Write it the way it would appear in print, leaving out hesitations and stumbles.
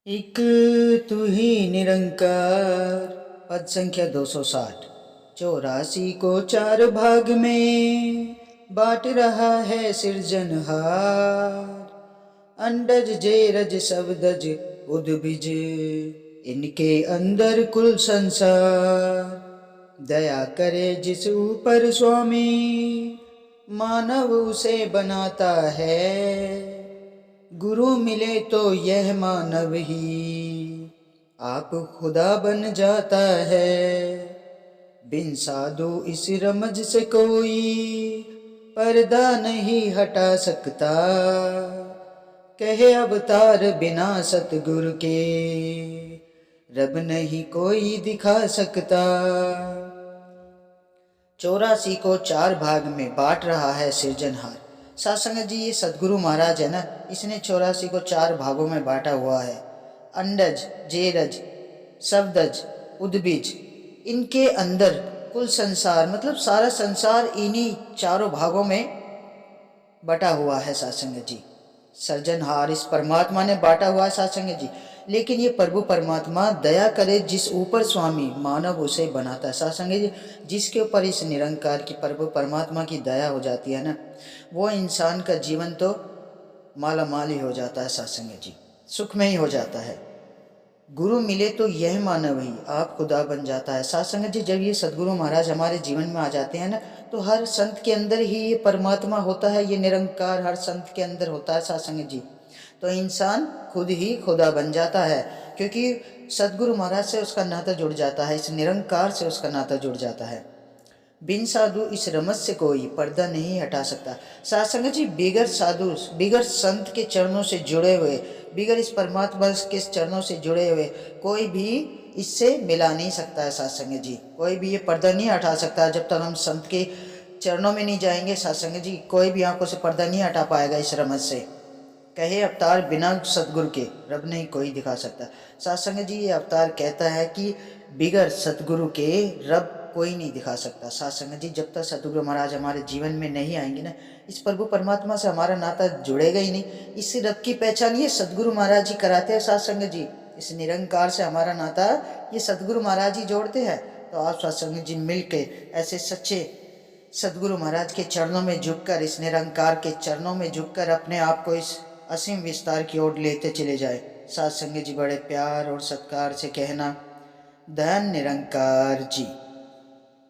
एक तू ही निरंकार। पद संख्या 260। 84 को 4 भाग में बांट रहा है सृजनहार। अंडज जेरज शब्दज उद्भिज, इनके अंदर कुल संसार। दया करे जिस ऊपर स्वामी, मानव उसे बनाता है। गुरु मिले तो यह मानव ही आप खुदा बन जाता है। बिन साधु इस रमज से कोई पर्दा नहीं हटा सकता। कहे अवतार बिना सतगुरु के, रब नहीं कोई दिखा सकता। 84 को 4 भाग में बांट रहा है सृजनहार। सासंग जी, ये सदगुरु महाराज है ना, इसने 84 को 4 भागों में बांटा हुआ है। अंडज, जेरज, शब्दज, उद्बीज, इनके अंदर कुल संसार, मतलब सारा संसार इन्हीं चारों भागों में बटा हुआ है सासंग जी। सृजनहार इस परमात्मा ने बांटा हुआ है सासंग जी। लेकिन ये प्रभु परमात्मा दया करे जिस ऊपर स्वामी, मानव उसे बनाता है सासंग जी। जिसके ऊपर इस निरंकार की प्रभु परमात्मा की दया हो जाती है ना, वो इंसान का जीवन तो माला माल ही हो जाता है सासंग जी, सुख में ही हो जाता है। गुरु मिले तो यह मानव ही आप खुदा बन जाता है सासंग जी। जब ये सदगुरु महाराज हमारे जीवन में आ जाते हैं ना, तो हर संत के अंदर ही ये परमात्मा होता है, ये निरंकार हर संत के अंदर होता है सासंग जी। तो इंसान खुद ही खुदा बन जाता है, क्योंकि सदगुरु महाराज से उसका नाता जुड़ जाता है, इस निरंकार से उसका नाता जुड़ जाता है। बिन साधु इस रमस से कोई पर्दा नहीं हटा सकता सासंग जी। बिगर साधु, बिगर संत के चरणों से जुड़े हुए, बिगर इस परमात्मा के चरणों से जुड़े हुए कोई भी इससे मिला नहीं सकता है सासंग जी। कोई भी ये पर्दा नहीं हटा सकता। जब तक हम संत के चरणों में नहीं जाएंगे सासंग जी, कोई भी आंखों से पर्दा नहीं हटा पाएगा इस रमस से। कहे अवतार बिना सतगुरु के, रब नहीं कोई दिखा सकता सासंग जी। ये अवतार कहता है कि बिगर सतगुरु के रब कोई नहीं दिखा सकता सासंग जी। जब तक सतगुरु महाराज हमारे जीवन में नहीं आएंगे ना, इस प्रभु परमात्मा से हमारा नाता जुड़ेगा ही नहीं। इस रब की पहचान ये सतगुरु महाराज जी कराते हैं सासंग जी। इस निरंकार से हमारा नाता ये सतगुरु महाराज ही जोड़ते हैं। तो आप सासंग जी मिल के ऐसे सच्चे सदगुरु महाराज के चरणों में झुककर, इस निरंकार के चरणों में झुककर अपने आप को इस असीम विस्तार की ओर लेते चले जाए। साथ संग जी बड़े प्यार और सत्कार से कहना, धन निरंकार जी।